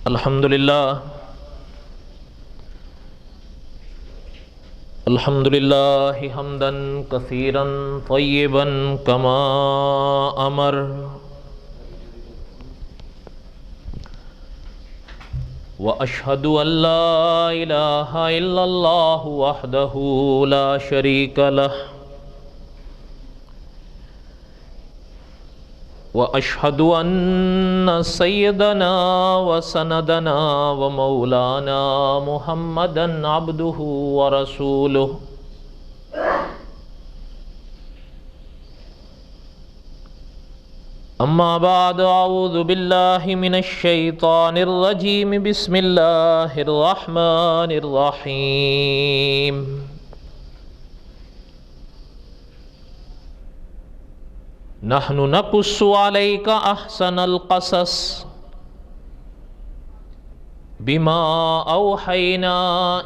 الحمدللہ حمدا کثیرا طیبا کما امر واشہد ان لا الہ الا اللہ وحدہ لا شریک لہ واشہد ان سیدنا وسندنا ومولانا محمدا عبدہ ورسولہ اما بعد اعوذ باللہ من الشیطان الرجیم بسم اللہ الرحمن الرحیم نحن نقص علیک احسن القصص بما اوحینا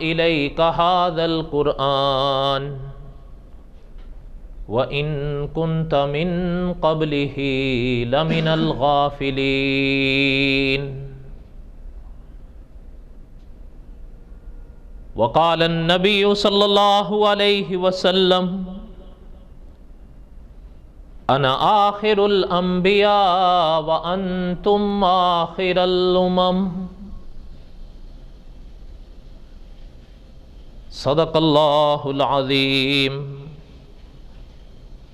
الیک ھذا القرآن وَإِن كُنْتَ مِن قَبْلِهِ لَمِنَ الْغَافِلِينَ وقال النبي صلى الله عليه وسلم أنا آخر الأنبياء وأنتم آخر الأمم صدق الله العظيم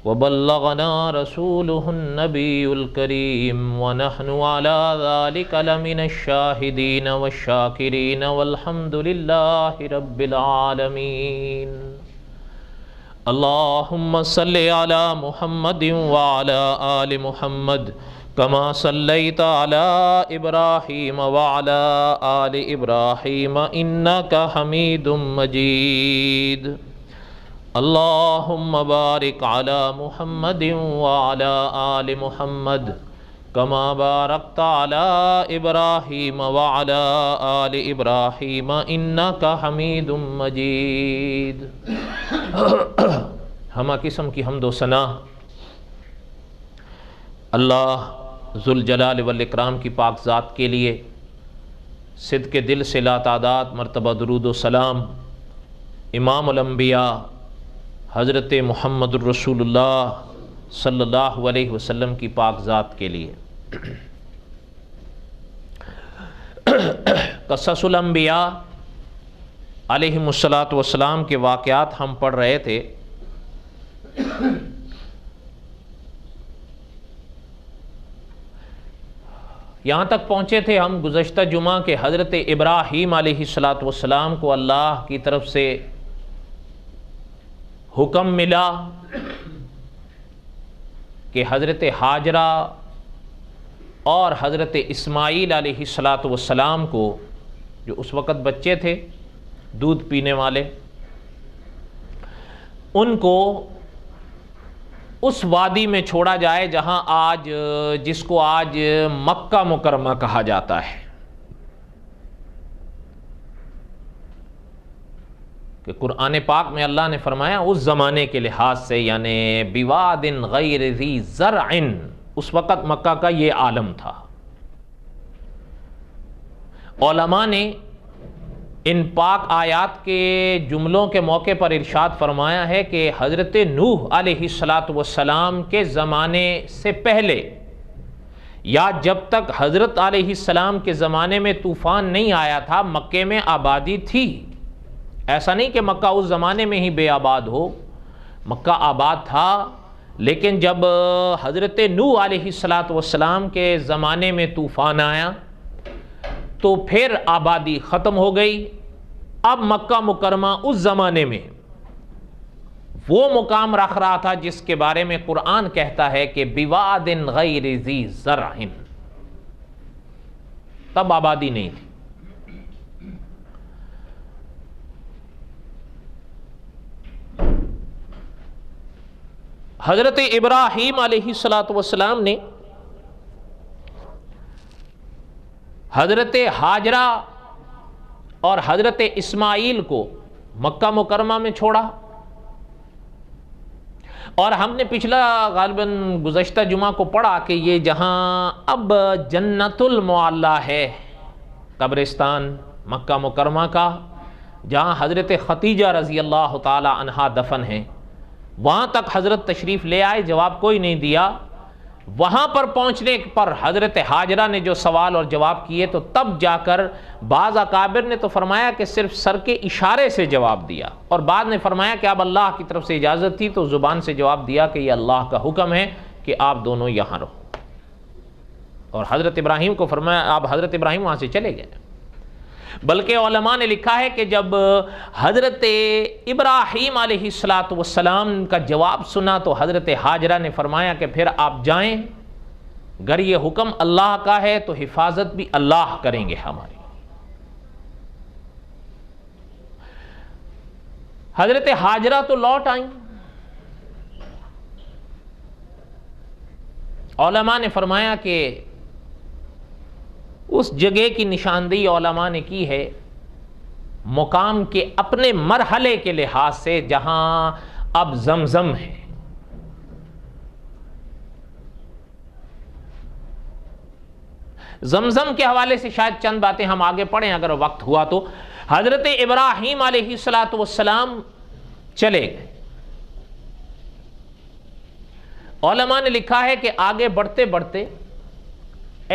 وبلغنا رسوله النبي الكريم ونحن على ذلك لمن الشاهدين والشاكرين والحمد لله رب العالمين اللهم صل على محمد وعلى آل محمد كما صليت على إبراهيم وعلى آل إبراهيم إنك حميد مجيد اللہم بارک علی محمد وعلی آل محمد کما بارکت علی ابراہیم وعلی آل ابراہیم انکا حمید مجید۔ ہمہ قسم کی حمد و ثنا اللہ ذوالجلال والاکرام کی پاک ذات کے لیے صدق دل سے لا تعداد مرتبہ درود و سلام امام الانبیاء حضرت محمد الرسول اللہ صلی اللہ علیہ وسلم کی پاک ذات کے لیے۔ قصص الانبیاء علیہم الصلاۃ کے واقعات ہم پڑھ رہے تھے۔ یہاں تک پہنچے تھے ہم گزشتہ جمعہ کہ حضرت ابراہیم علیہ السلام کو اللہ کی طرف سے حکم ملا کہ حضرت ہاجرہ اور حضرت اسماعیل علیہ السلام کو، جو اس وقت بچے تھے دودھ پینے والے، ان کو اس وادی میں چھوڑا جائے جہاں جس کو آج مکہ مکرمہ کہا جاتا ہے، کہ قرآن پاک میں اللہ نے فرمایا اس زمانے کے لحاظ سے، یعنی بواد غیر ذی زرع، اس وقت مکہ کا یہ عالم تھا۔ علماء نے ان پاک آیات کے جملوں کے موقع پر ارشاد فرمایا ہے کہ حضرت نوح علیہ السلام کے زمانے سے پہلے، یا جب تک حضرت علیہ السلام کے زمانے میں طوفان نہیں آیا تھا، مکے میں آبادی تھی۔ ایسا نہیں کہ مکہ اس زمانے میں ہی بے آباد ہو، مکہ آباد تھا، لیکن جب حضرت نوح علیہ السلام کے زمانے میں طوفان آیا تو پھر آبادی ختم ہو گئی۔ اب مکہ مکرمہ اس زمانے میں وہ مقام رکھ رہا تھا جس کے بارے میں قرآن کہتا ہے کہ بواد غیر ذی زرع، تب آبادی نہیں تھی۔ حضرت ابراہیم علیہ السلام نے حضرت ہاجرہ اور حضرت اسماعیل کو مکہ مکرمہ میں چھوڑا، اور ہم نے پچھلا غالباً گزشتہ جمعہ کو پڑھا کہ یہ جہاں اب جنت المعلیٰ ہے، قبرستان مکہ مکرمہ کا جہاں حضرت ختیجہ رضی اللہ تعالی عنہا دفن ہیں، وہاں تک حضرت تشریف لے آئے، جواب کوئی نہیں دیا۔ وہاں پر پہنچنے پر حضرت حاجرہ نے جو سوال اور جواب کیے تو تب جا کر بعض اکابر نے تو فرمایا کہ صرف سر کے اشارے سے جواب دیا، اور بعد نے فرمایا کہ اب اللہ کی طرف سے اجازت تھی تو زبان سے جواب دیا کہ یہ اللہ کا حکم ہے کہ آپ دونوں یہاں رہو، اور حضرت ابراہیم کو فرمایا اب حضرت ابراہیم وہاں سے چلے گئے۔ بلکہ علماء نے لکھا ہے کہ جب حضرت ابراہیم علیہ السلام کا جواب سنا تو حضرت حاجرہ نے فرمایا کہ پھر آپ جائیں، اگر یہ حکم اللہ کا ہے تو حفاظت بھی اللہ کریں گے ہماری۔ حضرت حاجرہ تو لوٹ آئیں۔ علماء نے فرمایا کہ اس جگہ کی نشاندہی علماء نے کی ہے مقام کے اپنے مرحلے کے لحاظ سے، جہاں اب زمزم ہے۔ زمزم کے حوالے سے شاید چند باتیں ہم آگے پڑھیں اگر وقت ہوا تو۔ حضرت ابراہیم علیہ السلام چلے گئے۔ علماء نے لکھا ہے کہ آگے بڑھتے بڑھتے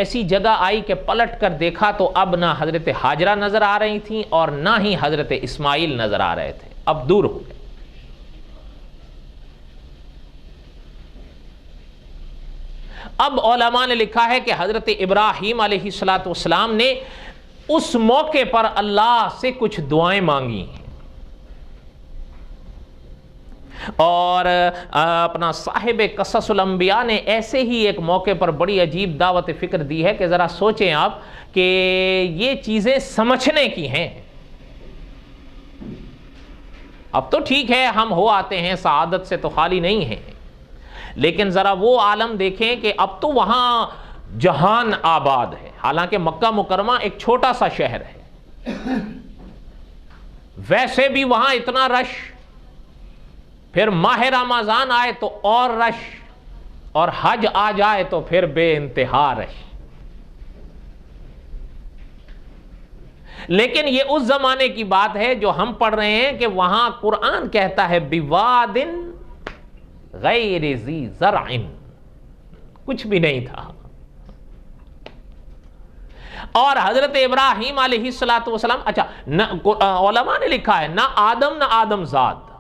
ایسی جگہ آئی کہ پلٹ کر دیکھا تو اب نہ حضرت حاجرہ نظر آ رہی تھیں اور نہ ہی حضرت اسماعیل نظر آ رہے تھے، اب دور ہو گئے۔ اب علماء نے لکھا ہے کہ حضرت ابراہیم علیہ السلام نے اس موقع پر اللہ سے کچھ دعائیں مانگی، اور اپنا صاحب قصص الانبیاء نے ایسے ہی ایک موقع پر بڑی عجیب دعوت فکر دی ہے کہ ذرا سوچیں آپ کہ یہ چیزیں سمجھنے کی ہیں۔ اب تو ٹھیک ہے ہم ہو آتے ہیں، سعادت سے تو خالی نہیں ہیں، لیکن ذرا وہ عالم دیکھیں کہ اب تو وہاں جہان آباد ہے، حالانکہ مکہ مکرمہ ایک چھوٹا سا شہر ہے، ویسے بھی وہاں اتنا رش، پھر ماہ رمضان آئے تو اور رش، اور حج آ جائے تو پھر بے انتہا رش۔ لیکن یہ اس زمانے کی بات ہے جو ہم پڑھ رہے ہیں کہ وہاں قرآن کہتا ہے بواد غیر ذی زرع، کچھ بھی نہیں تھا، اور حضرت ابراہیم علیہ السلام اچھا علماء نے لکھا ہے نہ آدم زاد،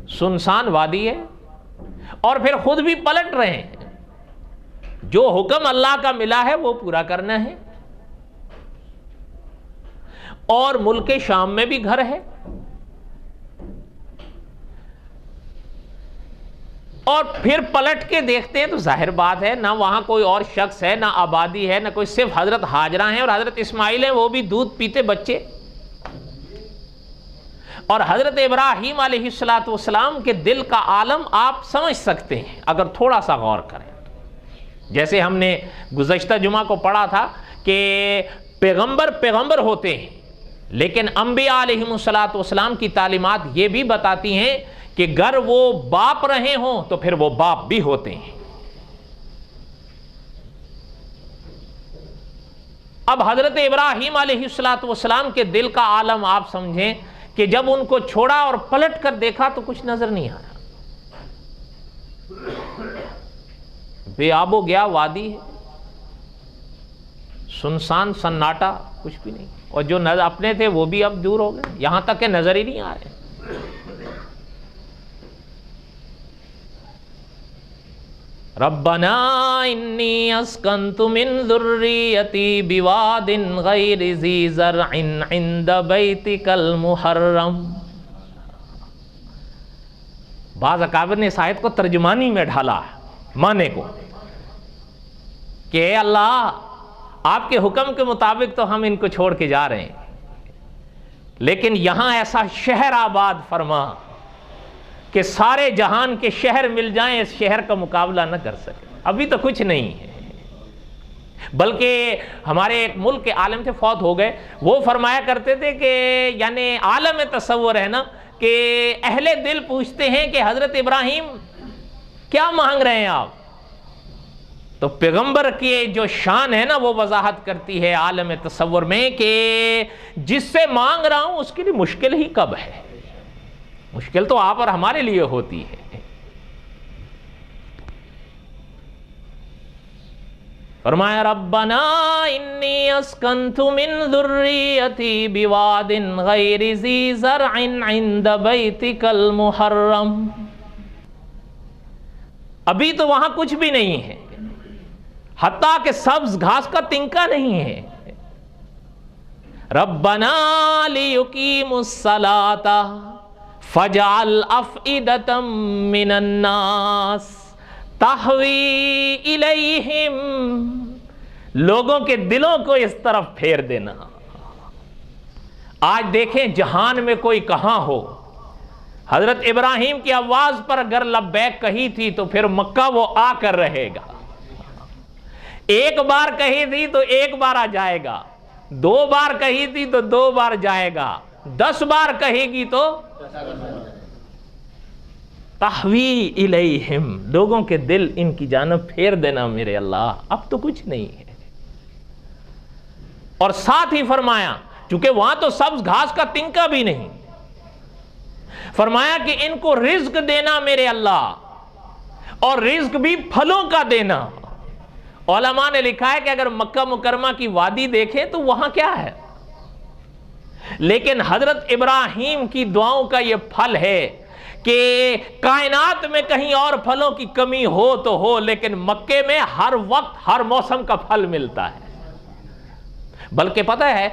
سنسان وادی ہے، اور پھر خود بھی پلٹ رہے ہیں، جو حکم اللہ کا ملا ہے وہ پورا کرنا ہے، اور ملک شام میں بھی گھر ہے، اور پھر پلٹ کے دیکھتے ہیں تو ظاہر بات ہے نہ وہاں کوئی اور شخص ہے، نہ آبادی ہے، نہ کوئی، صرف حضرت حاجرہ ہیں اور حضرت اسماعیل ہیں، وہ بھی دودھ پیتے بچے، اور حضرت ابراہیم علیہ السلام کے دل کا عالم آپ سمجھ سکتے ہیں اگر تھوڑا سا غور کریں۔ جیسے ہم نے گزشتہ جمعہ کو پڑھا تھا کہ پیغمبر ہوتے ہیں، لیکن انبیاء علیہ السلام کی تعلیمات یہ بھی بتاتی ہیں کہ گر وہ باپ رہے ہوں تو پھر وہ باپ بھی ہوتے ہیں۔ اب حضرت ابراہیم علیہ السلام کے دل کا عالم آپ سمجھیں کہ جب ان کو چھوڑا اور پلٹ کر دیکھا تو کچھ نظر نہیں آیا، بے آب و گیا وادی ہے، سنسان سناٹا، کچھ بھی نہیں، اور جو نظر اپنے تھے وہ بھی اب دور ہو گئے، یہاں تک کہ نظر ہی نہیں آ رہے۔ ربنا انی اسکنت من ذریتی بواد غیر ذی زرع عند بیتک المحرم۔ بعض اکابر نے اس آیت کو ترجمانی میں ڈھالا معنی کو کہ اے اللہ آپ کے حکم کے مطابق تو ہم ان کو چھوڑ کے جا رہے ہیں، لیکن یہاں ایسا شہر آباد فرما کہ سارے جہان کے شہر مل جائیں اس شہر کا مقابلہ نہ کر سکے۔ ابھی تو کچھ نہیں ہے، بلکہ ہمارے ایک ملک کے عالم تھے، فوت ہو گئے، وہ فرمایا کرتے تھے کہ یعنی عالم تصور ہے نا کہ اہل دل پوچھتے ہیں کہ حضرت ابراہیم کیا مانگ رہے ہیں آپ؟ تو پیغمبر کی جو شان ہے نا وہ وضاحت کرتی ہے عالم تصور میں کہ جس سے مانگ رہا ہوں اس کے لیے مشکل ہی کب ہے، مشکل تو آپ اور ہمارے لیے ہوتی ہے۔ فرمایا ربنا انی اسکنت من ذریتی بواد غیر ذی زرع عند بیتک المحرم، ابھی تو وہاں کچھ بھی نہیں ہے، حتیٰ کہ سبز گھاس کا تنکا نہیں ہے۔ ربنا لیقیموا الصلاۃ فاجعل افئدۃ من الناس تہوی الیہم، لوگوں کے دلوں کو اس طرف پھیر دینا۔ آج دیکھیں جہان میں کوئی کہاں ہو، حضرت ابراہیم کی آواز پر اگر لبیک کہی تھی تو پھر مکہ وہ آ کر رہے گا، ایک بار کہی تھی تو ایک بار آ جائے گا، 2 بار کہی تھی تو 2 بار جائے گا، 10 بار کہے گی تو تحوی الیہم، لوگوں کے دل ان کی جانب پھیر دینا میرے اللہ، اب تو کچھ نہیں ہے۔ اور ساتھ ہی فرمایا چونکہ وہاں تو سبز گھاس کا تنکا بھی نہیں، فرمایا کہ ان کو رزق دینا میرے اللہ، اور رزق بھی پھلوں کا دینا۔ علماء نے لکھا ہے کہ اگر مکہ مکرمہ کی وادی دیکھیں تو وہاں کیا ہے، لیکن حضرت ابراہیم کی دعاؤں کا یہ پھل ہے کہ کائنات میں کہیں اور پھلوں کی کمی ہو تو ہو، لیکن مکے میں ہر وقت ہر موسم کا پھل ملتا ہے۔ بلکہ پتہ ہے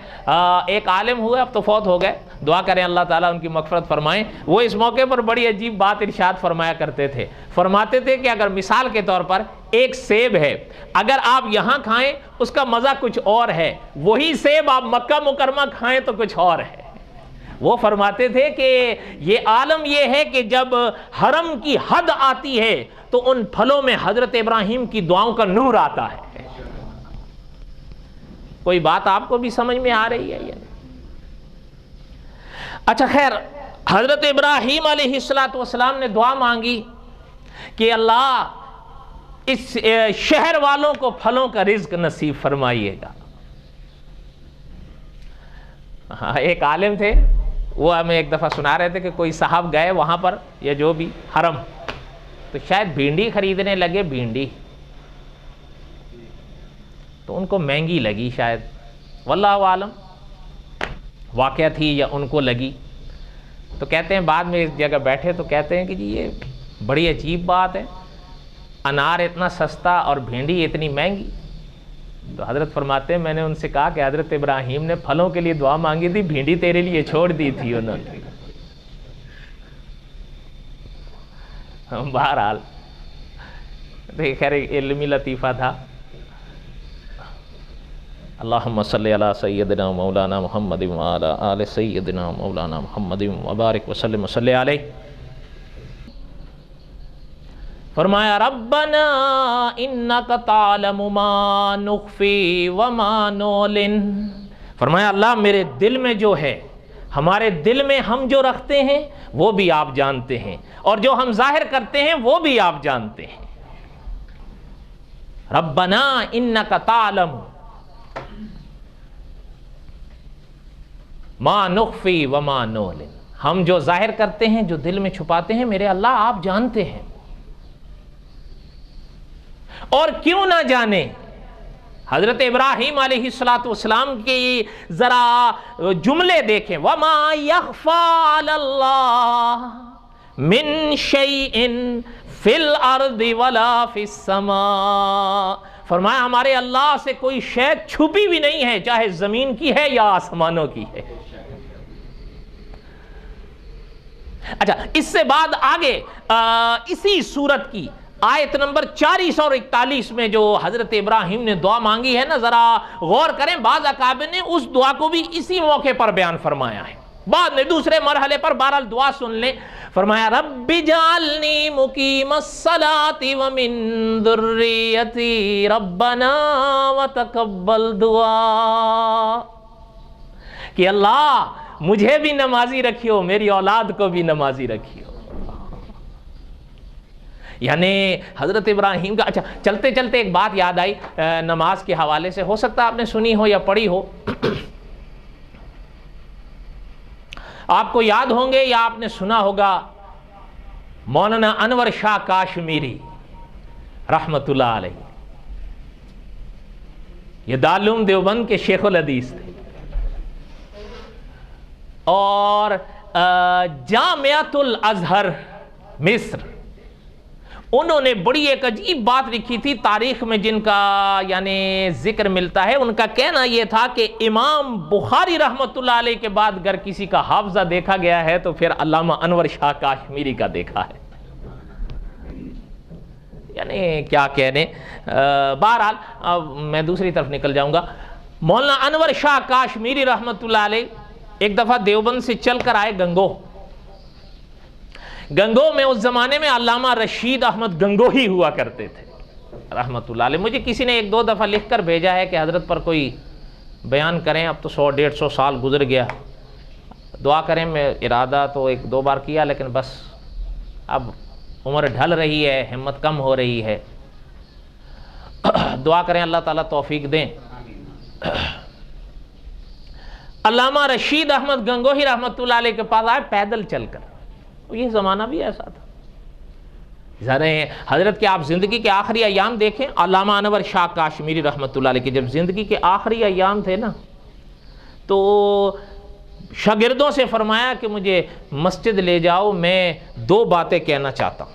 ایک عالم ہوئے، اب تو فوت ہو گئے، دعا کریں اللہ تعالیٰ ان کی مغفرت فرمائیں، وہ اس موقع پر بڑی عجیب بات ارشاد فرمایا کرتے تھے، فرماتے تھے کہ اگر مثال کے طور پر ایک سیب ہے، اگر آپ یہاں کھائیں اس کا مزہ کچھ اور ہے، وہی سیب آپ مکہ مکرمہ کھائیں تو کچھ اور ہے۔ وہ فرماتے تھے کہ یہ عالم یہ ہے کہ جب حرم کی حد آتی ہے تو ان پھلوں میں حضرت ابراہیم کی دعاؤں کا نور آتا ہے۔ کوئی بات آپ کو بھی سمجھ میں آ رہی ہے یا نہیں؟ اچھا خیر، حضرت ابراہیم علیہ السلام نے دعا مانگی کہ اللہ اس شہر والوں کو پھلوں کا رزق نصیب فرمائیے گا۔ ایک عالم تھے، وہ ہمیں ایک دفعہ سنا رہے تھے کہ کوئی صاحب گئے وہاں پر یا جو بھی حرم، تو شاید بھینڈی خریدنے لگے، بھینڈی تو ان کو مہنگی لگی شاید، واللہ عالم واقعہ تھی یا ان کو لگی، تو کہتے ہیں بعد میں اس جگہ بیٹھے تو کہتے ہیں کہ جی یہ بڑی عجیب بات ہے، انار اتنا سستا اور بھینڈی اتنی مہنگی۔ تو حضرت فرماتے ہیں میں نے ان سے کہا کہ حضرت ابراہیم نے پھلوں کے لیے دعا مانگی تھی، بھینڈی تیرے لیے چھوڑ دی تھی انہوں نے۔ بہرحال خیر علمی لطیفہ تھا۔ اللہم صلی علی سیدنا مولانا محمد وعلی آل سیدنا مولانا محمد وبارک وسلم وصلی علیہ۔ فرمایا ربنا انک تعلم ما نخفی وما نعلن، فرمایا اللہ میرے دل میں جو ہے، ہمارے دل میں ہم جو رکھتے ہیں وہ بھی آپ جانتے ہیں، اور جو ہم ظاہر کرتے ہیں وہ بھی آپ جانتے ہیں۔ ربنا انک تعلم ما نخفی وما نعلن، ہم جو ظاہر کرتے ہیں، جو دل میں چھپاتے ہیں میرے اللہ آپ جانتے ہیں۔ اور کیوں نہ جانے، حضرت ابراہیم علیہ السلام کی ذرا جملے دیکھیں، وَمَا يَخْفَى عَلَى اللَّهِ مِن شَيْءٍ فِي الْأَرْضِ وَلَا فِي السَّمَاءِ، فرمایا ہمارے اللہ سے کوئی شے چھپی بھی نہیں ہے، چاہے زمین کی ہے یا آسمانوں کی ہے۔ اچھا اس سے بعد آگے اسی سورت کی آیت نمبر 40 اور 41 میں جو حضرت ابراہیم نے دعا مانگی ہے نا، ذرا غور کریں، بعض اکابر نے اس دعا کو بھی اسی موقع پر بیان فرمایا ہے، بعد میں دوسرے مرحلے پر، بہرحال دعا سن لیں۔ فرمایا رب اجعلنی مقیم الصلاۃ ومن ذریتی ربنا وتقبل دعا، کہ اللہ مجھے بھی نمازی رکھیو، میری اولاد کو بھی نمازی رکھیو۔ یعنی حضرت ابراہیم کا. اچھا چلتے چلتے ایک بات یاد آئی نماز کے حوالے سے، ہو سکتا ہے آپ نے سنی ہو یا پڑھی ہو. آپ کو یاد ہوں گے یا آپ نے سنا ہوگا مولانا انور شاہ کاشمیری رحمت اللہ علیہ. یہ دارالعلوم دیوبند کے شیخ الحدیث تھے اور جامعۃ الازہر مصر، انہوں نے بڑی ایک عجیب بات لکھی تھی تاریخ میں جن کا یعنی ذکر ملتا ہے. ان کا کہنا یہ تھا کہ امام بخاری رحمت اللہ علیہ کے بعد اگر کسی کا حافظہ دیکھا گیا ہے تو پھر علامہ انور شاہ کاشمیری کا دیکھا ہے. یعنی کیا کہنے. بہرحال میں دوسری طرف نکل جاؤں گا. مولانا انور شاہ کاشمیری رحمت اللہ علیہ ایک دفعہ دیوبند سے چل کر آئے گنگو. گنگو میں اس زمانے میں علامہ رشید احمد گنگوہی ہوا کرتے تھے رحمت اللہ علیہ. مجھے کسی نے ایک دو دفعہ لکھ کر بھیجا ہے کہ حضرت پر کوئی بیان کریں، اب تو 100-150 سال گزر گیا، دعا کریں. میں ارادہ تو ایک دو بار کیا لیکن بس اب عمر ڈھل رہی ہے، ہمت کم ہو رہی ہے. دعا کریں اللہ تعالیٰ توفیق دیں. علامہ رشید احمد گنگوہی رحمت اللہ علیہ کے پاس آئے پیدل چل کر. یہ زمانہ بھی ایسا تھا. حضرت کے آپ زندگی کے آخری ایام دیکھیں. علامہ انور شاہ کاشمیری رحمت اللہ علیہ کے جب زندگی کے آخری ایام تھے نا تو شاگردوں سے فرمایا کہ مجھے مسجد لے جاؤ، میں 2 باتیں کہنا چاہتا ہوں.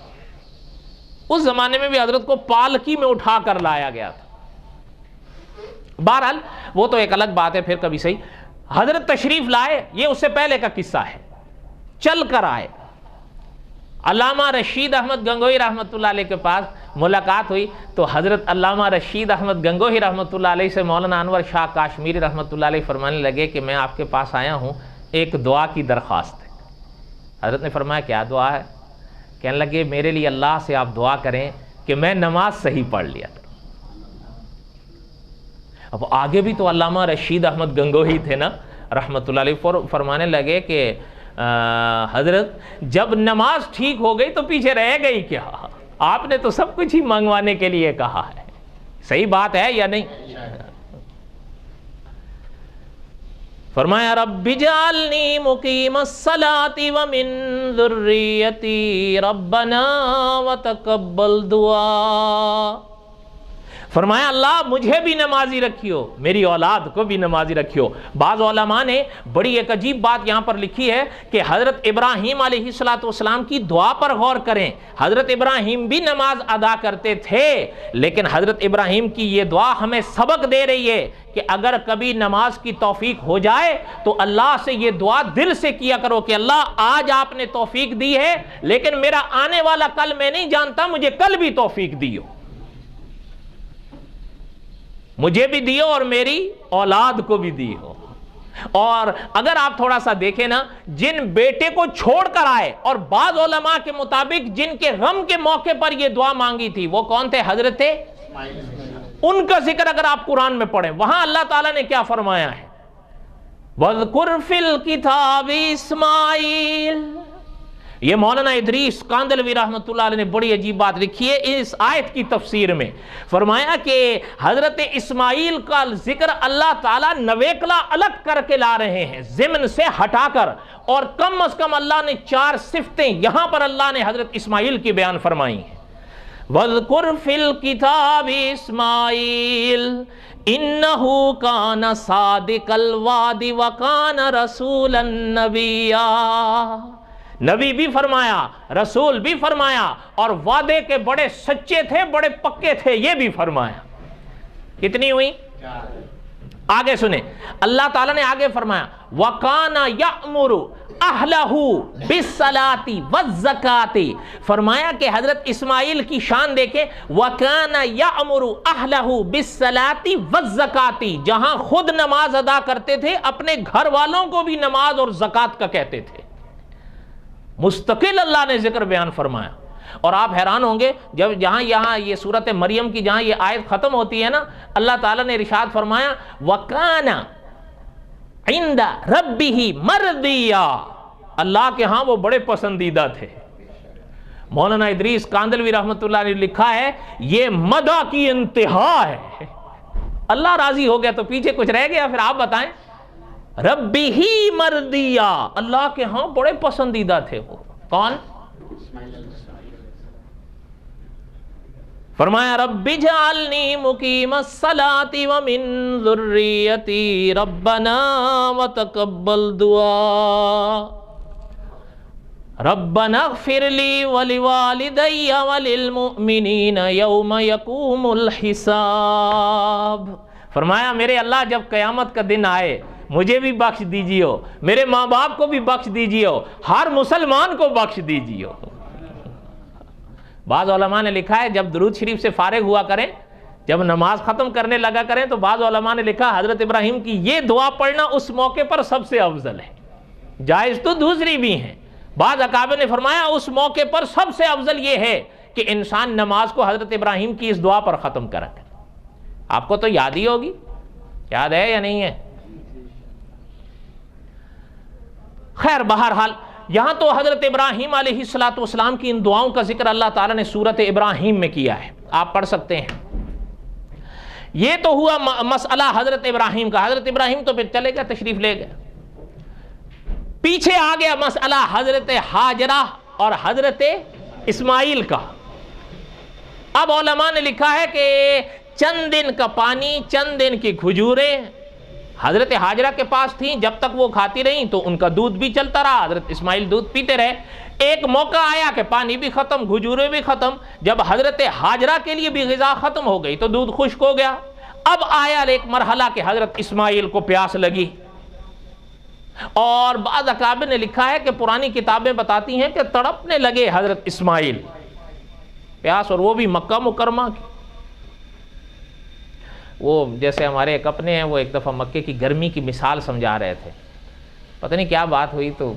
اس زمانے میں بھی حضرت کو پالکی میں اٹھا کر لایا گیا تھا. بہرحال وہ تو ایک الگ بات ہے، پھر کبھی صحیح. حضرت تشریف لائے، یہ اس سے پہلے کا قصہ ہے. چل کر آئے، علامہ رشید احمد گنگوہی رحمت اللہ علیہ کے پاس ملاقات ہوئی تو حضرت علامہ رشید احمد گنگوہی رحمت اللہ علیہ سے مولانا انور شاہ کاشمیری رحمت اللہ علیہ فرمانے لگے کہ میں آپ کے پاس آیا ہوں، ایک دعا کی درخواست ہے. حضرت نے فرمایا کیا دعا ہے؟ کہنے لگے میرے لیے اللہ سے آپ دعا کریں کہ میں نماز صحیح پڑھ لیا کروں. اب آگے بھی تو علامہ رشید احمد گنگوہی تھے نا رحمت اللہ علیہ. فرمانے لگے کہ حضرت جب نماز ٹھیک ہو گئی تو پیچھے رہ گئی کیا؟ آپ نے تو سب کچھ ہی منگوانے کے لیے کہا ہے. صحیح بات ہے یا نہیں؟ فرمایا رب اجعلنی مقیم الصلاۃ ومن ذریتی ربنا وتقبل دعا. فرمایا اللہ مجھے بھی نمازی رکھیو، میری اولاد کو بھی نمازی رکھیو. بعض علماء نے بڑی ایک عجیب بات یہاں پر لکھی ہے کہ حضرت ابراہیم علیہ السلام کی دعا پر غور کریں. حضرت ابراہیم بھی نماز ادا کرتے تھے لیکن حضرت ابراہیم کی یہ دعا ہمیں سبق دے رہی ہے کہ اگر کبھی نماز کی توفیق ہو جائے تو اللہ سے یہ دعا دل سے کیا کرو کہ اللہ آج آپ نے توفیق دی ہے لیکن میرا آنے والا کل میں نہیں جانتا، مجھے کل بھی توفیق دیو، مجھے بھی دیو اور میری اولاد کو بھی دیو. اور اگر آپ تھوڑا سا دیکھیں نا، جن بیٹے کو چھوڑ کر آئے اور بعض علماء کے مطابق جن کے غم کے موقع پر یہ دعا مانگی تھی وہ کون تھے؟ حضرت ان کا ذکر اگر آپ قرآن میں پڑھیں وہاں اللہ تعالیٰ نے کیا فرمایا ہے؟ وَاذْكُرْ فِي الْكِتَابِ اسماعیل. یہ مولانا ادریس کاندلوی رحمت اللہ علیہ نے بڑی عجیب بات لکھی ہے اس آیت کی تفسیر میں. فرمایا کہ حضرت اسماعیل کا ذکر اللہ تعالیٰ نویکلا الگ کر کے لا رہے ہیں ضمن سے ہٹا کر، اور کم از کم اللہ نے 4 صفتیں یہاں پر اللہ نے حضرت اسماعیل کی بیان فرمائی ہیں. وَاذْكُرْ فِي الْكِتَابِ اسماعیل انہو کان صادق الوعد وکان رسولا نبیا. نبی بھی فرمایا، رسول بھی فرمایا، اور وعدے کے بڑے سچے تھے، بڑے پکے تھے، یہ بھی فرمایا. کتنی ہوئی؟ آگے سنیں اللہ تعالیٰ نے آگے فرمایا وَقَانَ يَأْمُرُ أَهْلَهُ بِالصَّلَاةِ وَالزَّكَاةِ. فرمایا کہ حضرت اسماعیل کی شان دیکھیں وَقَانَ يَأْمُرُ أَهْلَهُ بِالصَّلَاةِ وَالزَّكَاةِ. جہاں خود نماز ادا کرتے تھے اپنے گھر والوں کو بھی نماز اور زکوٰۃ کا کہتے تھے. مستقل اللہ نے ذکر بیان فرمایا. اور آپ حیران ہوں گے جب یہاں یہ سورت مریم کی جہاں یہ آیت ختم ہوتی ہے نا، اللہ تعالیٰ نے ارشاد فرمایا وَقَانَ عِنْدَ رَبِّهِ مَرْضِيًّا. اللہ کے ہاں وہ بڑے پسندیدہ تھے. مولانا ادریس کاندلوی رحمۃ اللہ نے لکھا ہے یہ مدح کی انتہا ہے. اللہ راضی ہو گیا تو پیچھے کچھ رہ گیا؟ پھر آپ بتائیں. ربی ہی مردیا، اللہ کے ہاں بڑے پسندیدہ تھے وہ. کون؟ فرمایا رب اجعلنی مقیم الصلاۃ ومن ذریتی ربنا وتقبل دعا ربنا اغفر لی ولوالدی وللمؤمنین یوم یقوم الحساب. فرمایا میرے اللہ جب قیامت کا دن آئے مجھے بھی بخش دیجیے، میرے ماں باپ کو بھی بخش دیجیے، ہر مسلمان کو بخش دیجیے. بعض علماء نے لکھا ہے جب درود شریف سے فارغ ہوا کریں، جب نماز ختم کرنے لگا کریں، تو بعض علماء نے لکھا حضرت ابراہیم کی یہ دعا پڑھنا اس موقع پر سب سے افضل ہے. جائز تو دوسری بھی ہیں. بعض اکابر نے فرمایا اس موقع پر سب سے افضل یہ ہے کہ انسان نماز کو حضرت ابراہیم کی اس دعا پر ختم کرے. آپ کو تو یاد ہی ہوگی، یاد ہے یا نہیں ہے؟ خیر بہرحال یہاں تو حضرت ابراہیم علیہ السلام کی ان دعاؤں کا ذکر اللہ تعالیٰ نے سورت ابراہیم میں کیا ہے، آپ پڑھ سکتے ہیں. یہ تو ہوا مسئلہ حضرت ابراہیم کا. حضرت ابراہیم تو پھر چلے گئے، تشریف لے گئے. پیچھے آ گیا مسئلہ حضرت حاجرہ اور حضرت اسماعیل کا. اب علماء نے لکھا ہے کہ چند دن کا پانی، چند دن کی کھجوریں حضرت حاجرہ کے پاس تھیں. جب تک وہ کھاتی رہیں تو ان کا دودھ بھی چلتا رہا، حضرت اسماعیل دودھ پیتے رہے. ایک موقع آیا کہ پانی بھی ختم، کھجوریں بھی ختم. جب حضرت حاجرہ کے لیے بھی غذا ختم ہو گئی تو دودھ خشک ہو گیا. اب آیا ایک مرحلہ کہ حضرت اسماعیل کو پیاس لگی. اور بعض اکابر نے لکھا ہے کہ پرانی کتابیں بتاتی ہیں کہ تڑپنے لگے حضرت اسماعیل پیاس، اور وہ بھی مکہ مکرمہ کی. وہ جیسے ہمارے ایک اپنے ہیں، وہ ایک دفعہ مکے کی گرمی کی مثال سمجھا رہے تھے. پتہ نہیں کیا بات ہوئی تو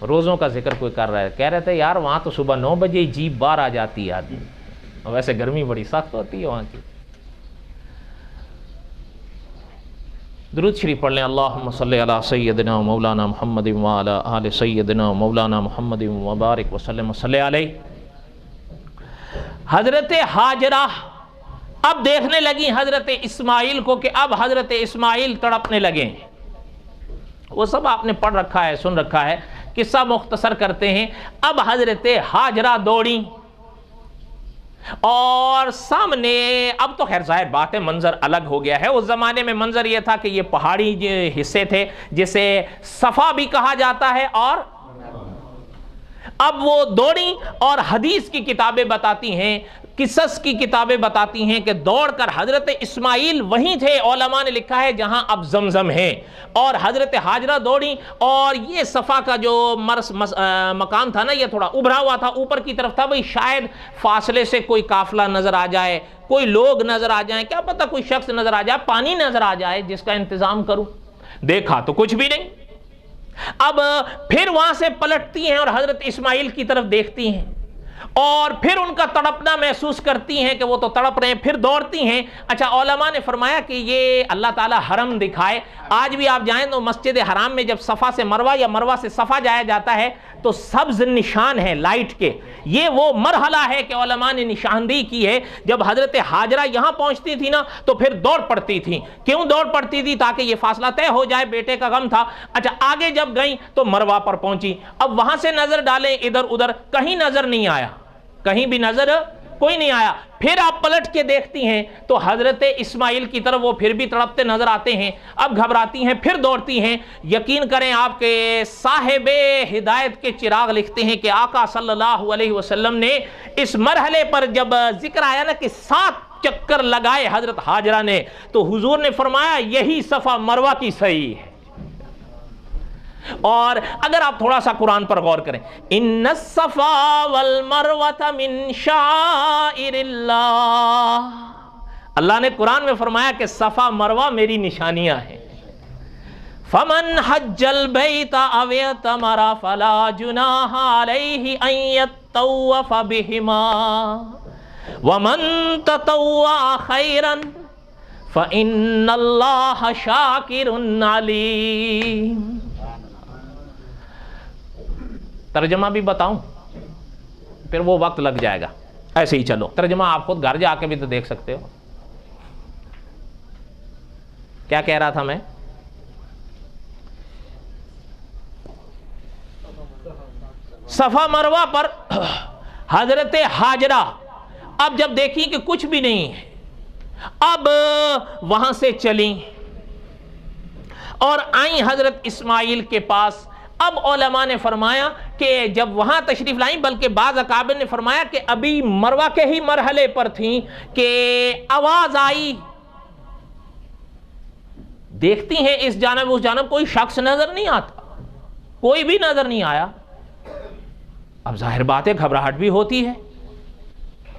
روزوں کا ذکر کوئی کر رہا ہے. کہہ رہے تھے یار وہاں تو صبح 9 بجے جیپ باہر آ جاتی ہے آدمی، اور ویسے گرمی بڑی سخت ہوتی ہے وہاں کی. درود شریف پڑھ لیں. اللہم صلی علی سیدنا مولانا محمد وعلی آل سیدنا مولانا محمد وبارک وسلم وصلی علیہ. حضرت حاجرہ اب دیکھنے لگی حضرت اسماعیل کو کہ اب حضرت اسماعیل تڑپنے لگے. وہ سب آپ نے پڑھ رکھا ہے، سن رکھا ہے، قصہ مختصر کرتے ہیں. اب حضرت حاجرہ دوڑی اور سامنے، اب تو خیر ظاہر بات ہے منظر الگ ہو گیا ہے. اس زمانے میں منظر یہ تھا کہ یہ پہاڑی حصے تھے جسے صفا بھی کہا جاتا ہے. اور اب وہ دوڑی اور حدیث کی کتابیں بتاتی ہیں، قصص کی کتابیں بتاتی ہیں کہ دوڑ کر حضرت اسماعیل وہیں تھے، علماء نے لکھا ہے جہاں اب زمزم ہے، اور حضرت حاجرہ دوڑی. اور یہ صفا کا جو مقام تھا نا، یہ تھوڑا ابھرا ہوا تھا، اوپر کی طرف تھا. بھئی شاید فاصلے سے کوئی قافلہ نظر آ جائے، کوئی لوگ نظر آ جائیں، کیا پتہ کوئی شخص نظر آ جائے، پانی نظر آ جائے جس کا انتظام کروں. دیکھا تو کچھ بھی نہیں. اب پھر وہاں سے پلٹتی ہیں اور حضرت اسماعیل کی طرف دیکھتی ہیں، اور پھر ان کا تڑپنا محسوس کرتی ہیں کہ وہ تو تڑپ رہے ہیں. پھر دوڑتی ہیں. اچھا علماء نے فرمایا کہ یہ اللہ تعالیٰ حرم دکھائے. آج بھی آپ جائیں تو مسجد حرام میں جب صفا سے مروہ یا مروہ سے صفا جایا جاتا ہے تو سبز نشان ہے لائٹ کے. یہ وہ مرحلہ ہے کہ علماء نے نشاندہی کی ہے. جب حضرت حاجرہ یہاں پہنچتی تھی نا تو پھر دوڑ پڑتی تھی. کیوں دوڑ پڑتی تھی؟ تاکہ یہ فاصلہ طے ہو جائے، بیٹے کا غم تھا. اچھا آگے جب گئیں تو مروہ پر پہنچی. اب وہاں سے نظر ڈالیں ادھر ادھر، کہیں نظر نہیں آیا، کہیں بھی نظر کوئی نہیں آیا. پھر آپ پلٹ کے دیکھتی ہیں تو حضرت اسماعیل کی طرف وہ پھر بھی تڑپتے نظر آتے ہیں. اب گھبراتی ہیں، پھر دوڑتی ہیں. یقین کریں آپ کے صاحب ہدایت کے چراغ لکھتے ہیں کہ آقا صلی اللہ علیہ وسلم نے اس مرحلے پر جب ذکر آیا نا کہ 7 چکر لگائے حضرت حاجرہ نے، تو حضور نے فرمایا یہی صفا مروہ کی صحیح ہے. اور اگر آپ تھوڑا سا قرآن پر غور کریں، ان الصفا والمروہ من شعائر اللہ، اللہ نے قرآن میں فرمایا کہ صفا مروہ میری نشانیاں ہیں. فمن حج البیت او اعتمر فلا جناح علیہ ان یطوف بہما ومن تطوع خیرا فإن اللہ شاکر علیم. ترجمہ بھی بتاؤں؟ پھر وہ وقت لگ جائے گا. ایسے ہی چلو, ترجمہ آپ خود گھر جا کے بھی تو دیکھ سکتے ہو. کیا کہہ رہا تھا میں؟ صفا مروہ پر حضرت ہاجرہ اب جب دیکھی کہ کچھ بھی نہیں ہے, اب وہاں سے چلیں اور آئیں حضرت اسماعیل کے پاس. اب علماء نے فرمایا کہ جب وہاں تشریف لائیں, بلکہ بعض اکابر نے فرمایا کہ ابھی مروہ کے ہی مرحلے پر تھیں کہ آواز آئی. دیکھتی ہیں اس جانب اس جانب, کوئی شخص نظر نہیں آتا, کوئی بھی نظر نہیں آیا. اب ظاہر بات ہے گھبراہٹ بھی ہوتی ہے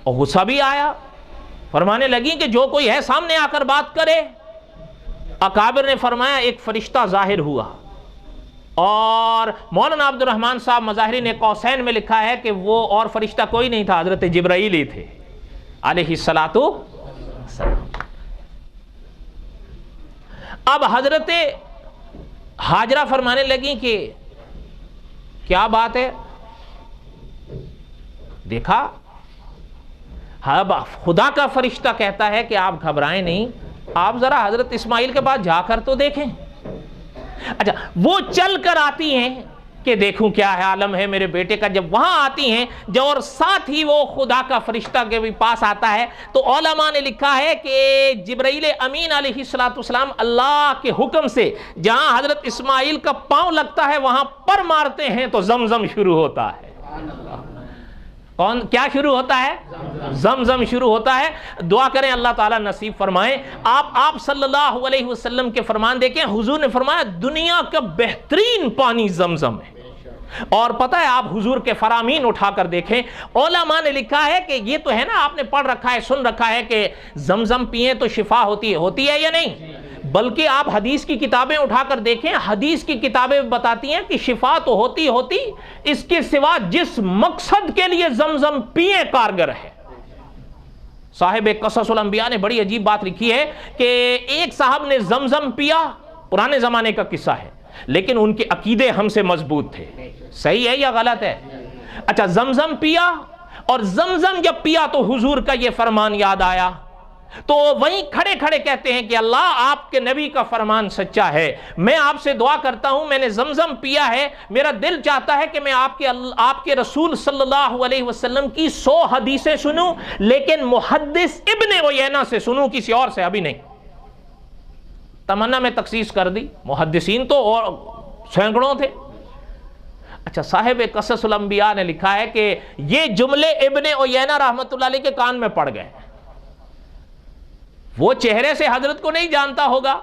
اور غصہ بھی آیا. فرمانے لگی کہ جو کوئی ہے سامنے آ کر بات کرے. اکابر نے فرمایا ایک فرشتہ ظاہر ہوا, اور مولانا عبد الرحمن صاحب مظاہری نے قوسین میں لکھا ہے کہ وہ اور فرشتہ کوئی نہیں تھا, حضرت جبرائیل ہی تھے علیہ السلام. اب حضرت ہاجرہ فرمانے لگی کہ کیا بات ہے. دیکھا خدا کا فرشتہ کہتا ہے کہ آپ گھبرائیں نہیں, آپ ذرا حضرت اسماعیل کے پاس جا کر تو دیکھیں. اچھا, وہ چل کر آتی ہیں کہ دیکھوں کیا ہے عالم ہے میرے بیٹے کا. جب وہاں آتی ہیں جو اور ساتھ ہی وہ خدا کا فرشتہ کے بھی پاس آتا ہے, تو علماء نے لکھا ہے کہ جبرائیل امین علیہ السلام اللہ کے حکم سے جہاں حضرت اسماعیل کا پاؤں لگتا ہے وہاں پر مارتے ہیں تو زمزم شروع ہوتا ہے. کیا شروع ہوتا ہے؟ زمزم شروع ہوتا ہے. دعا کریں اللہ تعالیٰ نصیب فرمائیں. آپ صلی اللہ علیہ وسلم کے فرمان دیکھیں, حضور نے فرمایا دنیا کا بہترین پانی زمزم ہے. اور پتہ ہے آپ حضور کے فرامین اٹھا کر دیکھیں, علماء نے لکھا ہے کہ یہ تو ہے نا, آپ نے پڑھ رکھا ہے سن رکھا ہے کہ زمزم پیئیں تو شفا ہوتی ہے یا نہیں, بلکہ آپ حدیث کی کتابیں اٹھا کر دیکھیں, حدیث کی کتابیں بتاتی ہیں کہ شفا تو ہوتی اس کے سوا جس مقصد کے لیے زمزم پیئیں کارگر ہے. صاحب قصص الانبیاء نے بڑی عجیب بات لکھی ہے کہ ایک صاحب نے زمزم پیا, پرانے زمانے کا قصہ ہے, لیکن ان کے عقیدے ہم سے مضبوط تھے. صحیح ہے یا غلط ہے؟ اچھا, زمزم پیا, اور زمزم جب پیا تو حضور کا یہ فرمان یاد آیا, تو وہیں کھڑے کھڑے کہتے ہیں کہ اللہ آپ کے نبی کا فرمان سچا ہے, میں آپ سے دعا کرتا ہوں, میں نے زمزم پیا ہے, میرا دل چاہتا ہے کہ میں آپ کے رسول صلی اللہ علیہ وسلم کی 100 حدیثیں سنوں, لیکن محدث ابن عیینہ سے سنوں, کسی اور سے ابھی نہیں. تمنا میں تخصیص کر دی, محدثین تو اور سینکڑوں تھے. اچھا, صاحب قصص الانبیاء نے لکھا ہے کہ یہ جملے ابن عیینہ رحمۃ اللہ علیہ کے کان میں پڑ گئے. وہ چہرے سے حضرت کو نہیں جانتا ہوگا,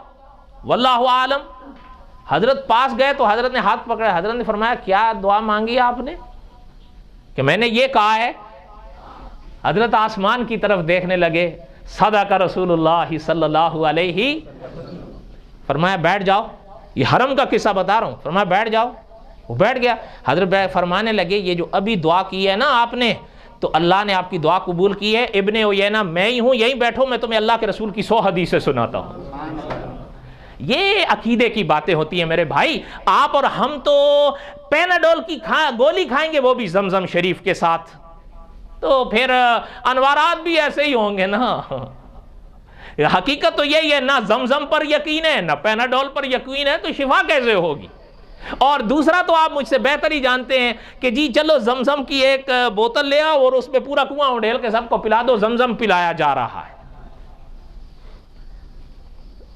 واللہ عالم. حضرت پاس گئے تو حضرت نے ہاتھ پکڑا, حضرت نے فرمایا کیا دعا مانگی آپ نے؟ کہ میں نے یہ کہا ہے. حضرت آسمان کی طرف دیکھنے لگے, صدق رسول اللہ صلی اللہ علیہ. فرمایا بیٹھ جاؤ, یہ حرم کا قصہ بتا رہا ہوں. فرمایا بیٹھ جاؤ, وہ بیٹھ گیا. حضرت فرمانے لگے یہ جو ابھی دعا کی ہے نا آپ نے, تو اللہ نے آپ کی دعا قبول کی ہے. ابن عیینہ میں ہی ہوں, یہیں بیٹھو, میں تمہیں اللہ کے رسول کی 100 حدیثیں سناتا ہوں. یہ عقیدے کی باتیں ہوتی ہیں میرے بھائی. آپ اور ہم تو پیناڈول کی گولی کھائیں گے, وہ بھی زمزم شریف کے ساتھ, تو پھر انوارات بھی ایسے ہی ہوں گے نا. حقیقت تو یہی ہے, نہ زمزم پر یقین ہے نہ پیناڈول پر یقین ہے, تو شفا کیسے ہوگی؟ اور دوسرا تو آپ مجھ سے بہتر ہی جانتے ہیں کہ جی چلو زمزم کی ایک بوتل لے آؤ اور اس پہ پورا کنواں اڈھیل کے سب کو پلا دو, زمزم پلایا جا رہا ہے.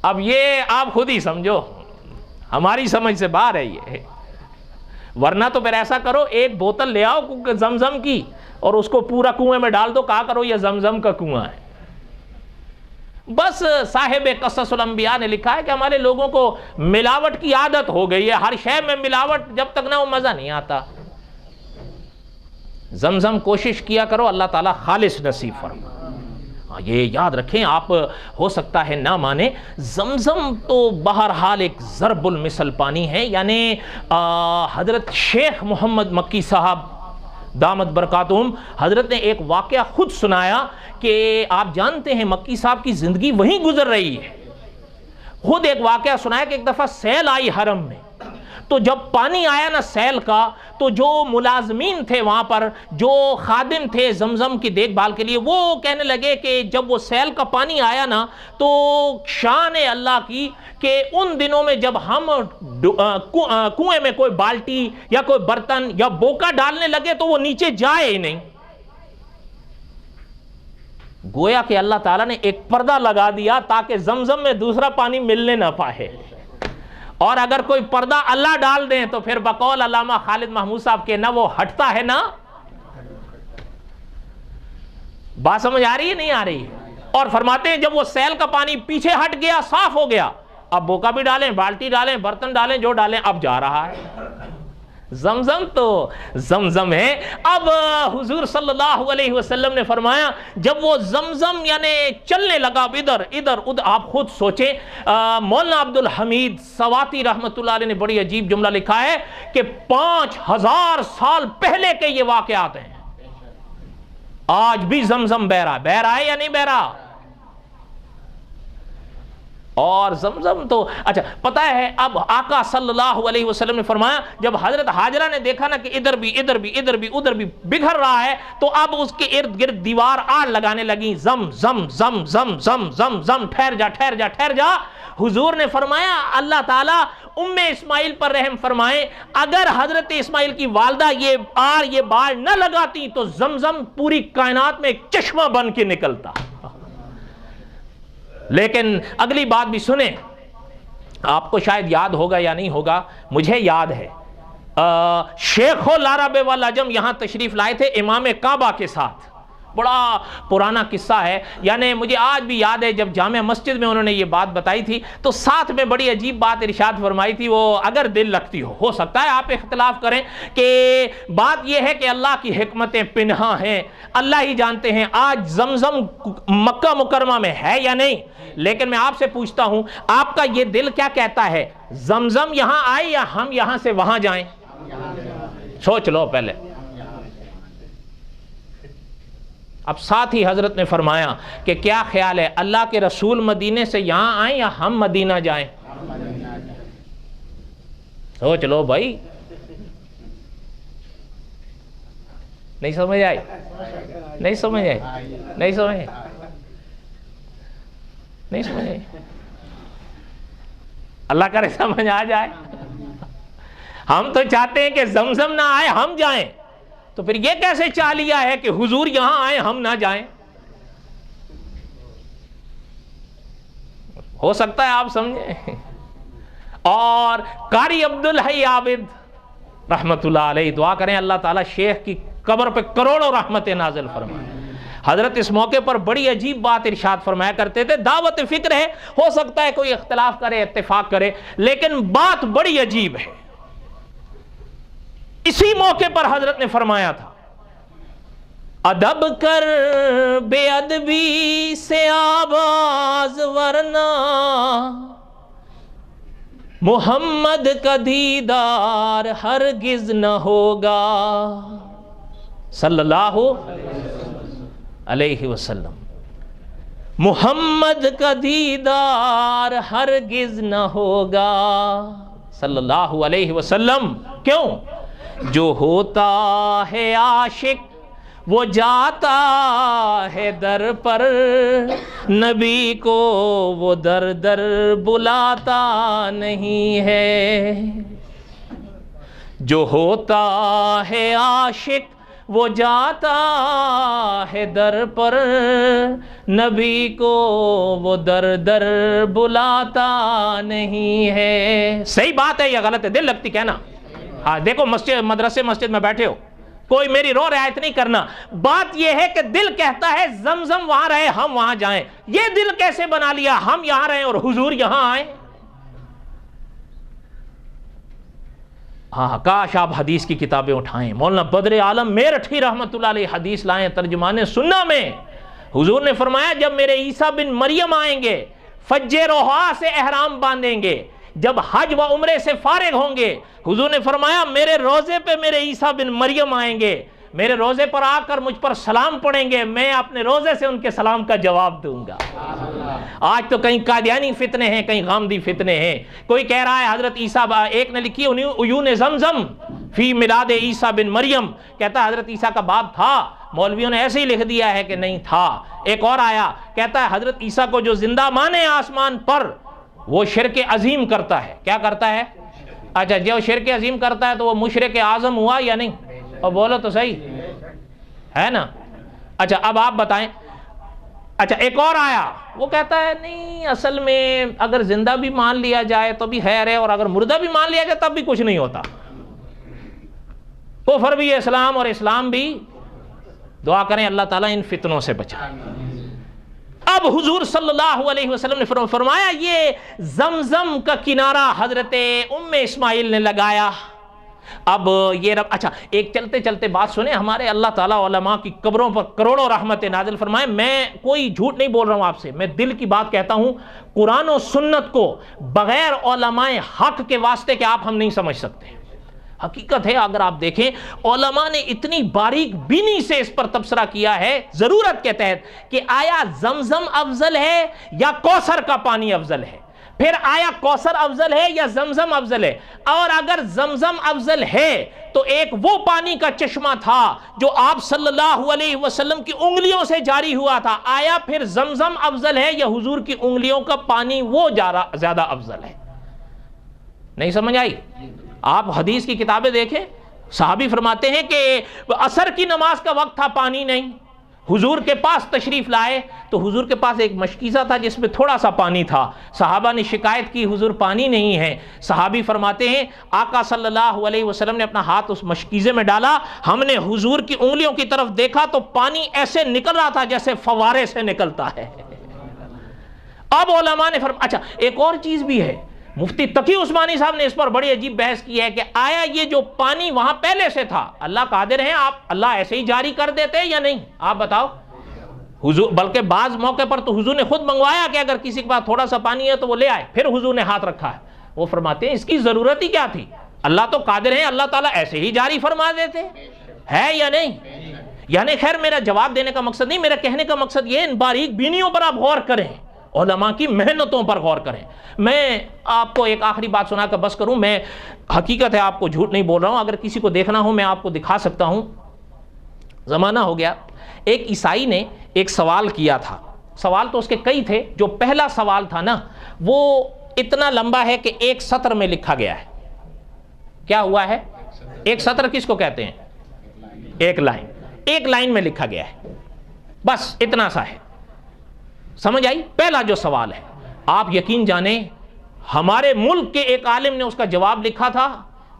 اب یہ آپ خود ہی سمجھو, ہماری سمجھ سے باہر ہے یہ. ورنہ تو پھر ایسا کرو, ایک بوتل لے آؤ زمزم کی اور اس کو پورا کنویں میں ڈال دو, کہا کرو یہ زمزم کا کنواں ہے. بس صاحب قصص الانبیاء نے لکھا ہے کہ ہمارے لوگوں کو ملاوٹ کی عادت ہو گئی ہے, ہر شے میں ملاوٹ, جب تک نہ وہ مزہ نہیں آتا. زمزم کوشش کیا کرو, اللہ تعالیٰ خالص نصیب فرما. یہ یاد رکھیں, آپ ہو سکتا ہے نہ مانے, زمزم تو بہرحال ایک ضرب المثل پانی ہے. یعنی حضرت شیخ محمد مکی صاحب دامت برکاتہم, حضرت نے ایک واقعہ خود سنایا کہ آپ جانتے ہیں مکی صاحب کی زندگی وہیں گزر رہی ہے. خود ایک واقعہ سنایا کہ ایک دفعہ سیل آئی حرم میں, تو جب پانی آیا نا سیل کا، تو جو ملازمین تھے وہاں پر، جو خادم تھے زمزم کی دیکھ بھال کے لیے، وہ کہنے لگے کہ جب وہ سیل کا پانی آیا نا تو شان اللہ کی کہ ان دنوں میں جب ہم کنویں میں کوئی بالٹی یا کوئی برتن یا بوکا ڈالنے لگے تو وہ نیچے جائے ہی نہیں. گویا کہ اللہ تعالیٰ نے ایک پردہ لگا دیا تاکہ زمزم میں دوسرا پانی ملنے نہ پائے. اور اگر کوئی پردہ اللہ ڈال دیں تو پھر بقول علامہ خالد محمود صاحب کے نہ وہ ہٹتا ہے نا. بات سمجھ آ رہی ہے نہیں آ رہی؟ اور فرماتے ہیں جب وہ سیل کا پانی پیچھے ہٹ گیا، صاف ہو گیا، اب بوکا بھی ڈالیں، بالٹی ڈالیں، برتن ڈالیں، جو ڈالیں، اب جا رہا ہے. زمزم تو زمزم ہے. اب حضور صلی اللہ علیہ وسلم نے فرمایا جب وہ زمزم یعنی چلنے لگا ادھر ادھر ادھر، آپ خود سوچیں. مولانا عبدالحمید سواتی رحمۃ اللہ علیہ نے بڑی عجیب جملہ لکھا ہے کہ 5000 سال پہلے کے یہ واقعات ہیں. آج بھی زمزم بہ رہا ہے یا نہیں بہ رہا؟ اور زمزم تو اچھا پتہ ہے. اب آقا صلی اللہ علیہ وسلم نے فرمایا جب حضرت حاجرہ نے دیکھا نا کہ ادھر بھی ادھر بھی ادھر بھی ادھر بھی بگھر رہا ہے تو اب اس کے ارد گرد دیوار آڑ لگانے لگی، زم زم زم زم زم زم زم، ٹھہر جا ٹھہر جا ٹھہر جا. حضور نے فرمایا اللہ تعالیٰ اسماعیل پر رحم فرمائے، اگر حضرت اسماعیل کی والدہ یہ بال نہ لگاتی تو زمزم پوری کائنات میں ایک چشمہ بن کے نکلتا. لیکن اگلی بات بھی سنیں، آپ کو شاید یاد ہوگا یا نہیں ہوگا، مجھے یاد ہے. شیخ العرب والعجم یہاں تشریف لائے تھے امام کعبہ کے ساتھ. بڑا پرانا قصہ ہے، یعنی مجھے آج بھی یاد ہے جب جامع مسجد میں انہوں نے یہ بات بتائی تھی تو ساتھ میں بڑی عجیب بات ارشاد فرمائی تھی. وہ اگر دل لگتی ہو سکتا ہے آپ اختلاف کریں کہ بات یہ ہے کہ اللہ کی حکمتیں پنہاں ہیں، اللہ ہی جانتے ہیں آج زمزم مکہ مکرمہ میں ہے یا نہیں. لیکن میں آپ سے پوچھتا ہوں آپ کا یہ دل کیا کہتا ہے، زمزم یہاں آئے یا ہم یہاں سے وہاں جائیں؟ سوچ لو پہلے. اب ساتھ ہی حضرت نے فرمایا کہ کیا خیال ہے اللہ کے رسول مدینے سے یہاں آئیں یا ہم مدینہ جائیں؟ سوچ لو بھائی. نہیں سمجھ آئی؟ نہیں سمجھ آئی؟ نہیں سمجھ آئی؟ نہیں سمجھ آئی؟ اللہ کرے سمجھ آ جائے. ہم تو چاہتے ہیں کہ زمزم نہ آئے ہم جائیں، تو پھر یہ کیسے چاہ لیا ہے کہ حضور یہاں آئے ہم نہ جائیں؟ ہو سکتا ہے آپ سمجھیں. اور قاری عبدالحی عابد رحمت اللہ علیہ، دعا کریں اللہ تعالیٰ شیخ کی قبر پہ کروڑوں رحمتیں نازل فرمائے. حضرت اس موقع پر بڑی عجیب بات ارشاد فرمایا کرتے تھے. دعوت فکر ہے، ہو سکتا ہے کوئی اختلاف کرے اتفاق کرے، لیکن بات بڑی عجیب ہے. اسی موقع پر حضرت نے فرمایا تھا ادب کر بے ادبی سے آواز ورنہ محمد کا دیدار ہرگز نہ ہوگا صلی اللہ علیہ وسلم. محمد کا دیدار ہرگز نہ ہوگا صلی اللہ علیہ وسلم. کیوں؟ جو ہوتا ہے عاشق وہ جاتا ہے در پر، نبی کو وہ در در بلاتا نہیں ہے. جو ہوتا ہے عاشق وہ جاتا ہے در پر، نبی کو وہ در در بلاتا نہیں ہے. صحیح بات ہے یا غلط ہے؟ دل لگتی کہنا. ہاں دیکھو مدرسے مسجد میں بیٹھے ہو، کوئی میری رو رعایت نہیں کرنا. بات یہ ہے کہ دل کہتا ہے زمزم وہاں رہے ہم وہاں جائیں. یہ دل کیسے بنا لیا ہم یہاں رہیں اور حضور یہاں آئیں؟ ہاں کاش آپ حدیث کی کتابیں اٹھائیں. مولانا بدر عالم میرٹھی رحمت اللہ علیہ حدیث لائیں ترجمان سنہ میں. حضور نے فرمایا جب میرے عیسیٰ بن مریم آئیں گے فج روحا سے احرام باندھیں گے، جب حج و عمرے سے فارغ ہوں گے، حضور نے فرمایا میرے روزے پہ میرے عیسیٰ بن مریم آئیں گے، میرے روزے پر آ کر مجھ پر سلام پڑھیں گے، میں اپنے روزے سے ان کے سلام کا جواب دوں گا۔ آج تو کہیں قادیانی فتنے ہیں، کہیں غامدی فتنے ہیں۔ کوئی کہہ رہا ہے حضرت عیسیٰ، ایک نے لکھی عیون زمزم فی میلاد عیسیٰ بن مریم، کہتا ہے حضرت عیسیٰ کا باپ تھا، مولویوں نے ایسے ہی لکھ دیا ہے کہ نہیں تھا۔ ایک اور آیا کہتا ہے حضرت عیسیٰ کو جو زندہ مانے آسمان پر وہ شرک عظیم کرتا ہے۔ کیا کرتا ہے؟ اچھا جو شرک عظیم کرتا ہے تو وہ مشرک اعظم ہوا یا نہیں؟ اور بولو تو صحیح ہے نا۔ اچھا اب آپ بتائیں۔ اچھا ایک اور آیا، وہ کہتا ہے نہیں اصل میں اگر زندہ بھی مان لیا جائے تو بھی خیر ہے، اور اگر مردہ بھی مان لیا جائے تب بھی کچھ نہیں ہوتا۔ کفر بھی اسلام اور اسلام بھی۔ دعا کریں اللہ تعالیٰ ان فتنوں سے بچائے۔ اب حضور صلی اللہ علیہ وسلم نے فرمایا یہ زمزم کا کنارہ حضرت ام اسماعیل نے لگایا۔ اب یہ اچھا ایک چلتے چلتے بات سنیں، ہمارے اللہ تعالیٰ علماء کی قبروں پر کروڑوں رحمت نازل فرمائے۔ میں کوئی جھوٹ نہیں بول رہا ہوں آپ سے، میں دل کی بات کہتا ہوں۔ قرآن و سنت کو بغیر علماء حق کے واسطے کہ آپ ہم نہیں سمجھ سکتے۔ حقیقت ہے اگر آپ دیکھیں علماء نے اتنی باریک بینی سے اس پر تبصرہ کیا ہے ضرورت کے تحت کہ آیا زمزم افضل ہے یا کوثر کا پانی افضل ہے، پھر آیا کوثر افضل ہے یا زمزم افضل ہے، اور اگر زمزم افضل ہے تو ایک وہ پانی کا چشمہ تھا جو آپ صلی اللہ علیہ وسلم کی انگلیوں سے جاری ہوا تھا، آیا پھر زمزم افضل ہے یا حضور کی انگلیوں کا پانی وہ زیادہ افضل ہے؟ نہیں سمجھ آئی؟ آپ حدیث کی کتابیں دیکھیں، صحابی فرماتے ہیں کہ عصر کی نماز کا وقت تھا، پانی نہیں، حضور کے پاس تشریف لائے تو حضور کے پاس ایک مشکیزہ تھا جس میں تھوڑا سا پانی تھا۔ صحابہ نے شکایت کی حضور پانی نہیں ہے۔ صحابی فرماتے ہیں آقا صلی اللہ علیہ وسلم نے اپنا ہاتھ اس مشکیزے میں ڈالا، ہم نے حضور کی انگلیوں کی طرف دیکھا تو پانی ایسے نکل رہا تھا جیسے فوارے سے نکلتا ہے۔ اب علماء نے اچھا ایک اور چیز بھی ہے، مفتی تقی عثمانی صاحب نے اس پر بڑی عجیب بحث کی ہے کہ آیا یہ جو پانی وہاں پہلے سے تھا اللہ قادر ہیں، آپ اللہ ایسے ہی جاری کر دیتے یا نہیں؟ آپ بتاؤ۔ حضور بلکہ بعض موقع پر تو حضور نے خود منگوایا کہ اگر کسی کے پاس تھوڑا سا پانی ہے تو وہ لے آئے، پھر حضور نے ہاتھ رکھا ہے۔ وہ فرماتے ہیں اس کی ضرورت ہی کیا تھی؟ اللہ تو قادر ہیں، اللہ تعالیٰ ایسے ہی جاری فرما دیتے، ہے یا نہیں؟ یعنی خیر میرا جواب دینے کا مقصد نہیں، میرا کہنے کا مقصد یہ ان باریک بینیوں پر آپ غور کریں، علماء کی محنتوں پر غور کریں۔ میں آپ کو ایک آخری بات سنا کر بس کروں، میں حقیقت ہے آپ کو جھوٹ نہیں بول رہا ہوں، اگر کسی کو دیکھنا ہو میں آپ کو دکھا سکتا ہوں۔ زمانہ ہو گیا، ایک عیسائی نے ایک سوال کیا تھا، سوال تو اس کے کئی تھے، جو پہلا سوال تھا نا وہ اتنا لمبا ہے کہ ایک سطر میں لکھا گیا ہے۔ کیا ہوا ہے؟ ایک سطر کس کو کہتے ہیں؟ ایک لائن، ایک لائن میں لکھا گیا ہے، بس اتنا سا ہے۔ سمجھ آئی؟ پہلا جو سوال ہے، آپ یقین جانیں ہمارے ملک کے ایک عالم نے اس کا جواب لکھا تھا،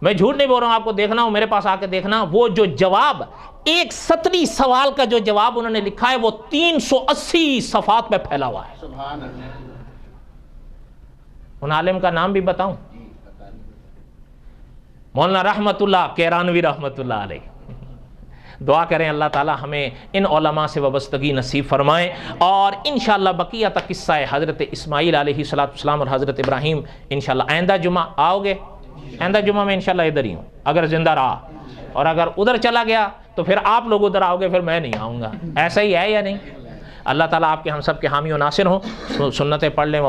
میں جھوٹ نہیں بول رہا ہوں، آپ کو دیکھنا ہو میرے پاس آ کے دیکھنا، وہ جو جواب ایک سطری سوال کا جو جواب انہوں نے لکھا ہے وہ 380 صفحات میں پھیلا ہوا ہے۔ سبحان اللہ۔ ان عالم کا نام بھی بتاؤں؟ مولانا رحمت اللہ کیرانوی رحمت اللہ علیہ۔ دعا کریں اللہ تعالی ہمیں ان علماء سے وابستگی نصیب فرمائیں، اور انشاءاللہ بقیہ تک قصہ حضرت اسماعیل علیہ السلام اور حضرت ابراہیم انشاءاللہ آئندہ جمعہ آؤ گے؟ آئندہ جمعہ میں انشاءاللہ ادھر ہی ہوں اگر زندہ رہا، اور اگر ادھر چلا گیا تو پھر آپ لوگ ادھر آؤ گے، پھر میں نہیں آؤں گا۔ ایسا ہی ہے یا نہیں؟ اللہ تعالیٰ آپ کے ہم سب کے حامی و ناصر ہوں۔ سنتیں پڑھ لیں۔